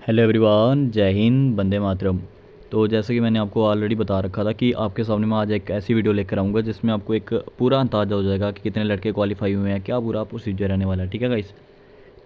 Hello everyone, जय हिंद, वंदे मातरम। तो जैसे कि मैंने आपको ऑलरेडी बता रखा था कि आपके सामने मैं आज एक ऐसी वीडियो लेकर आऊँगा जिसमें आपको एक पूरा अंदाज़ा हो जाएगा कि कितने लड़के क्वालिफाई हुए हैं, क्या पूरा प्रोसीजर रहने वाला है। ठीक है गाइस,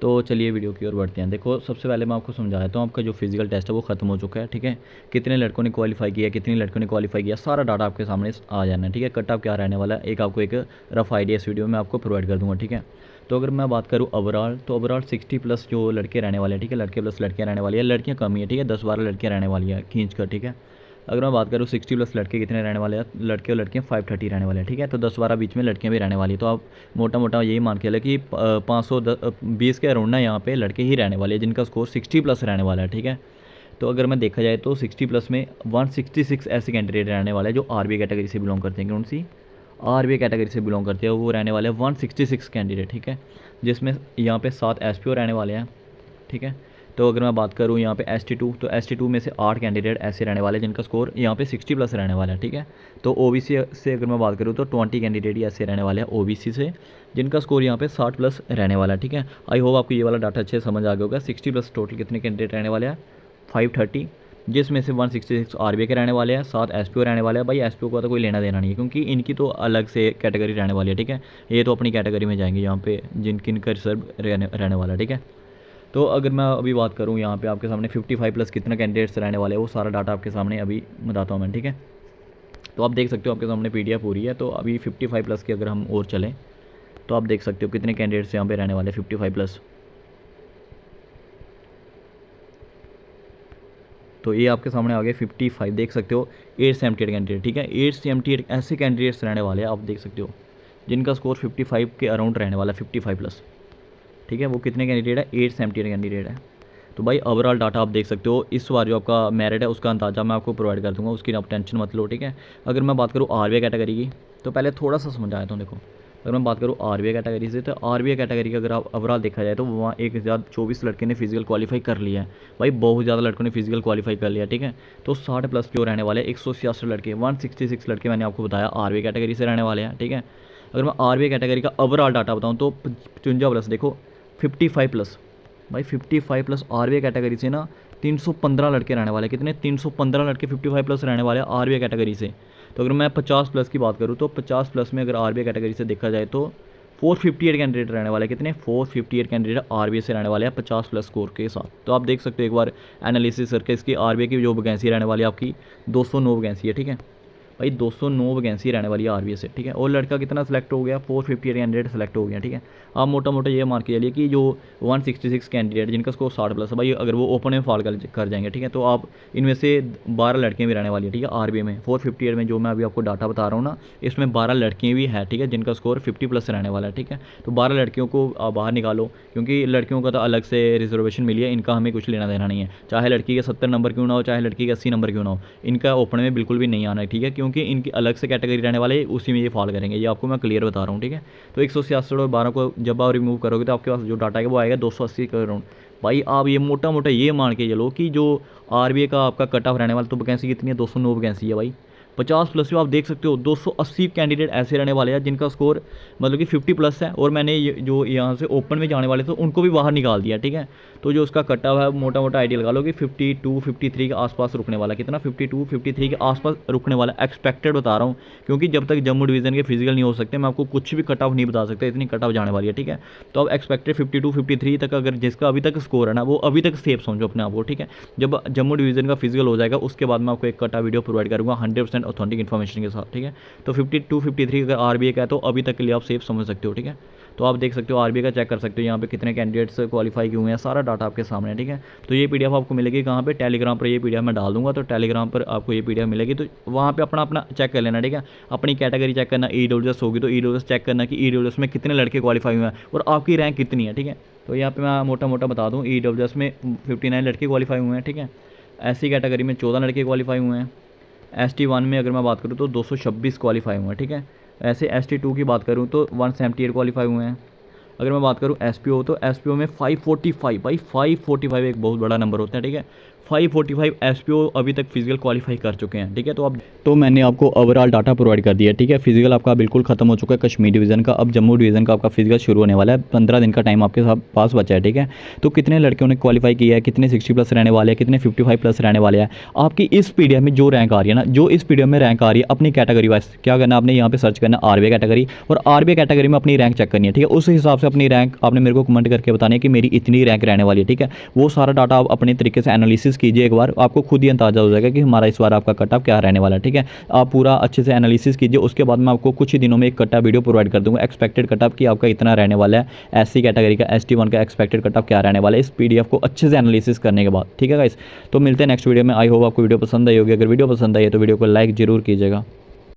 तो चलिए वीडियो की ओर बढ़ते हैं। देखो, सबसे पहले मैं आपको समझा देता हूँ, आपका जो फिजिकल टेस्ट है वो ख़त्म हो चुका है। ठीक है, कितने लड़कों ने क्वालिफाई किया, कितने लड़कों ने क्वालिफाई किया, सारा डाटा आपके सामने आ जाना है। ठीक है, कट ऑफ क्या रहने वाला है, एक आपको एक रफ आइडिया इस वीडियो में आपको प्रोवाइड कर दूँगा। ठीक है, तो अगर मैं बात करूँ ओवरऑल, तो ओवरऑल 60 प्लस जो लड़के रहने वाले हैं। ठीक है, लड़के प्लस लड़कियाँ रहने वाली है, लड़कियाँ कम ही है। ठीक है, 10-12 लड़कियाँ रहने वाली है खींच कर। ठीक है, अगर मैं बात करूँ 60 प्लस लड़के कितने रहने वाले हैं, लड़के और लड़कियाँ 530 रहने वाले हैं। ठीक है, तो 10-12 बीच में लड़कियाँ भी रहने वाली है। तो आप मोटा मोटा यही मान के चले कि 520 के अराउंड ना यहाँ पे लड़के ही रहने वाले हैं जिनका स्कोर 60 प्लस रहने वाला है। ठीक है, तो अगर मैं देखा जाए तो 60 प्लस में 166 ऐसे कैंडिडेट रहने वाले हैं जो आरबीआई कैटेगरी से बिलोंग करते हैं। कौन सी आरबीआई कैटेगरी से बिलोंग करते हैं, वो रहने वाले हैं 166 कैंडिडेट। ठीक है, जिसमें यहाँ पे 7 एसपीओ रहने वाले हैं। ठीक है, तो अगर मैं बात करूँ यहाँ पे ST2, तो ST2 में से 8 कैंडिडेट ऐसे रहने वाले हैं जिनका स्कोर यहाँ पे 60 प्लस रहने वाला है। ठीक है, तो ओबीसी से अगर मैं बात करूँ तो 20 कैंडिडेट ही ऐसे रहने वाले हैं ओबीसी से जिनका स्कोर यहाँ पे 60 प्लस रहने वाला है। ठीक है, आई होप आपको ये वाला डाटा अच्छे से समझ आ गया होगा। 60 प्लस टोटल कितने कैंडिडेट रहने वाले हैं, 530, जिसमें से 166 आरबीआई के रहने वाले हैं, 7 एसपीओ रहने वाले हैं। भाई एसपीओ का तो कोई लेना देना नहीं है क्योंकि इनकी तो अलग से कैटेगरी रहने वाली है। ठीक है, ये तो अपनी कैटेगरी में जाएंगे यहाँ पे जिनकिन का रिजर्व रहने वाला है। ठीक है, तो अगर मैं अभी बात करूँ यहाँ पे आपके सामने 55 प्लस कितना कैंडिडेट्स रहने वाले हैं, वो सारा डाटा आपके सामने अभी बताता हूँ मैं। ठीक है, तो आप देख सकते हो आपके सामने पीडीएफ हो रही है। तो अभी 55 प्लस की अगर हम और चलें तो आप देख सकते हो कितने कैंडिडेट्स यहाँ पे रहने वाले 55 प्लस। तो ये आपके सामने आ गए 55, देख सकते हो 878 कैंडिडेट। ठीक है, 878 ऐसे कैंडिडेट्स रहने वाले हैं, आप देख सकते हो जिनका स्कोर 55 के अराउंड रहने वाला है, 55 प्लस। ठीक है, वो कितने कैंडिडेट है, 878 कैंडिडेट है। तो भाई ओवरऑल डाटा आप देख सकते हो। इस बार जो आपका मेरिट है उसका अंदाज़ा मैं आपको प्रोवाइड कर दूंगा, उसकी आप टेंशन मत लो। ठीक है, अगर मैं बात करूँ आरबीआई कैटेगरी की, तो पहले थोड़ा सा समझाया था। देखो, अगर मैं बात करूँ आरबीआई कैटेगरी से, तो आरबीआई कैटेगरी का अगर आप ओवरऑल देखा जाए तो वहाँ 1024 लड़के ने फिजिकल क्वालिफाई कर लिया है। भाई बहुत ज़्यादा लड़कों ने फिजिकल क्वालिफाई कर लिया। ठीक है, तो 60 प्लस जो रहने वाले 166 लड़के, 166 लड़के मैंने आपको बताया आरबीआई कैटेगरी से रहने वाले हैं। ठीक है, अगर मैं आरबीआई कैटेगरी का ओवरऑल डाटा बताऊँ तो 55 प्लस, देखो 55 प्लस, भाई 55 प्लस आरबीआई कैटेगरी से ना 315 लड़के रहने वाले। कितने, 315 लड़के 55 प्लस रहने वाले आरबीआई कैटेगरी से। तो अगर मैं 50 प्लस की बात करूँ तो 50 प्लस में अगर आरबीआई कैटेगरी से देखा जाए तो 458 कैंडिडेट रहने वाले। कितने, 458 कैंडिडेट आरबीआई से रहने वाले हैं 50 प्लस स्कोर के साथ। तो आप देख सकते हो एक बार एनालिसिस करके इसकी आरबीआई की जो वैकेंसी रहने वाली है आपकी 209 वैकेंसी है। ठीक है भाई, 209 वैकेंसी रहने वाली है आरबीआई से। ठीक है, और लड़का कितना सेलेक्ट हो गया, 458 कैंडिडेट सेलेक्ट हो गया। ठीक है, आप मोटा मोटा ये मान के चलिए कि जो 166 कैंडिडेट जिनका स्कोर 60 प्लस है, भाई अगर वो ओपन में फॉल कर जाएंगे। ठीक है, तो आप इनमें से 12 लड़कियाँ भी रहने वाली है। ठीक है, आरबीआई में 458 में जो मैं अभी आपको डाटा बता रहा हूँ ना, इसमें 12 लड़कियाँ भी हैं। ठीक है, जिनका स्कोर 50 प्लस रहने वाला है। ठीक है, तो 12 लड़कियों को आप बाहर निकालो क्योंकि लड़कियों का तो अलग से रिजर्वेशन मिली है, इनका हमें कुछ लेना देना नहीं है। चाहे लड़की के 70 नंबर क्यों ना हो, चाहे लड़की के 80 नंबर क्यों ना हो, इनका ओपन में बिल्कुल भी नहीं आना है। ठीक है, क्योंकि इनकी अलग से कैटेगरी रहने वाले, उसी में ये फॉल करेंगे। ये आपको मैं क्लियर बता रहा हूँ। ठीक है, तो 166 और 12 को जब आप रिमूव करोगे तो आपके पास जो डाटा है वो आएगा 280 के अराउंड। भाई आप ये मोटा मोटा ये मान के चलो कि जो आरबीआई का आपका कट ऑफ रहने वाला, तो वैकेंसी कितनी है, 209 वैकेंसी है भाई। 50 प्लस में आप देख सकते हो 280 कैंडिडेट ऐसे रहने वाले हैं जिनका स्कोर मतलब कि 50 प्लस है। और मैंने जो यहाँ से ओपन में जाने वाले थे उनको भी बाहर निकाल दिया। ठीक है, तो जो उसका कट ऑफ है मोटा मोटा आइडिया लगा लो कि 52 53 के आसपास रुकने वाला। कितना, 52 53 के आसपास रुकने वाला, एक्सपेक्टेड बता रहा हूँ क्योंकि जब तक जम्मू डिवीज़न के फिजिकल नहीं हो सकते मैं आपको कुछ भी कट ऑफ नहीं बता सकता, इतनी कट ऑफ जाने वाली है। ठीक है, तो अब एक्सपेक्टेड 52 53 तक अगर जिसका अभी तक स्कोर है ना, वो अभी तक सेफ समझो अपने आप को। ठीक है, जब जम्मू डिवीज़न का फिजिकल हो जाएगा उसके बाद मैं आपको एक कट ऑफ वीडियो प्रोवाइड करूँगा 100% ऑथेंटिक इन्फॉर्मेशन के साथ। ठीक है, तो 52 53 अगर आरबीआई का है तो अभी तक के लिए आप सेफ समझ सकते हो। ठीक है, तो आप देख सकते हो आरबीआई का चेक कर सकते हो यहाँ पे कितने कैंडिडेट्स क्वालिफाई किए हुए हैं, सारा डाटा आपके सामने है। ठीक है, तो ये पीडीएफ आपको मिलेगी कहाँ पे, टेलीग्राम पर। ये पीडीएफ मैं डाल दूंगा तो टेलीग्राम पर आपको ये पीडीएफ मिलेगी, तो वहाँ पे अपना अपना चेक कर लेना। ठीक है, अपनी कैटेगरी चेक करना, ईडब्ल्यूएस होगी तो ईडब्ल्यूएस चेक करना कि ईडब्ल्यूएस में कितने लड़के क्वालिफाई हुए हैं और आपकी रैंक कितनी है। ठीक है, तो यहाँ पे मैं मोटा मोटा बता दूँ, ईडब्ल्यूएस में 59 लड़के क्वालिफाई हुए हैं। ठीक है, ऐसी कैटेगरी में 14 लड़के क्वालिफाई हुए हैं। ST1 में अगर मैं बात करूँ तो 226 क्वालिफाई हुए हैं। ठीक है, ऐसे ST2 की बात करूँ तो 178 क्वालिफाई हुए हैं। अगर मैं बात करूँ एसपीओ, तो एसपीओ में 545, भाई 545 एक बहुत बड़ा नंबर होता है, ठीक है। 545 एसपीओ अभी तक फिजिकल क्वालिफाई कर चुके हैं, ठीक है। तो मैंने आपको ओवरऑल डाटा प्रोवाइड कर दिया, ठीक है। फिजिकल आपका बिल्कुल खत्म हो चुका है कश्मीर डिवीज़न का, अब जम्मू डिवीज़न का आपका फिजिकल शुरू होने वाला है। 15 दिन का टाइम आपके पास बचा है, ठीक है। तो कितने लड़कियों ने क्वालिफाई किया है, कितने 60 प्लस रहने वाले हैं, कितने 55 प्लस रहने वाले हैं, आपकी इस पीडीएफ में जो रैंक आ रही है ना, जो इस पीडीएफ में रैंक आ रही है, अपनी कैटेगरी वाइज क्या करना, आपने यहाँ पे सर्च करना आरबीआई कैटेगरी, और आरबीआई कैटेगरी में अपनी रैंक चेक करनी है, ठीक है। उस हिसाब से अपनी रैंक आपने मेरे को कमेंट करके बतानी है कि मेरी इतनी रैंक रहने वाली है, ठीक है। वो सारा डाटा आप अपने तरीके से एनालिसिस कीजिए एक बार, आपको खुद ही अंदाजा हो जाएगा कि हमारा इस बार आपका कट ऑफ क्या रहने वाला है, ठीक है। आप पूरा अच्छे से एनालिसिस कीजिए, उसके बाद मैं आपको कुछ ही दिनों में एक कट ऑफ वीडियो प्रोवाइड कर दूंगा, एक्सपेक्टेड कट ऑफ कि आपका इतना रहने वाला है, एससी कैटेगरी का, ST1 का एक्सपेक्टेड कट ऑफ क्या रहने वाला है, इस पीडीएफ को अच्छे से एनालिसिस करने के बाद, ठीक है गाइस। तो मिलते हैं नेक्स्ट वीडियो में। आई होप आपको वीडियो पसंद आई होगी। अगर वीडियो पसंद आई है तो वीडियो को लाइक जरूर कीजिएगा।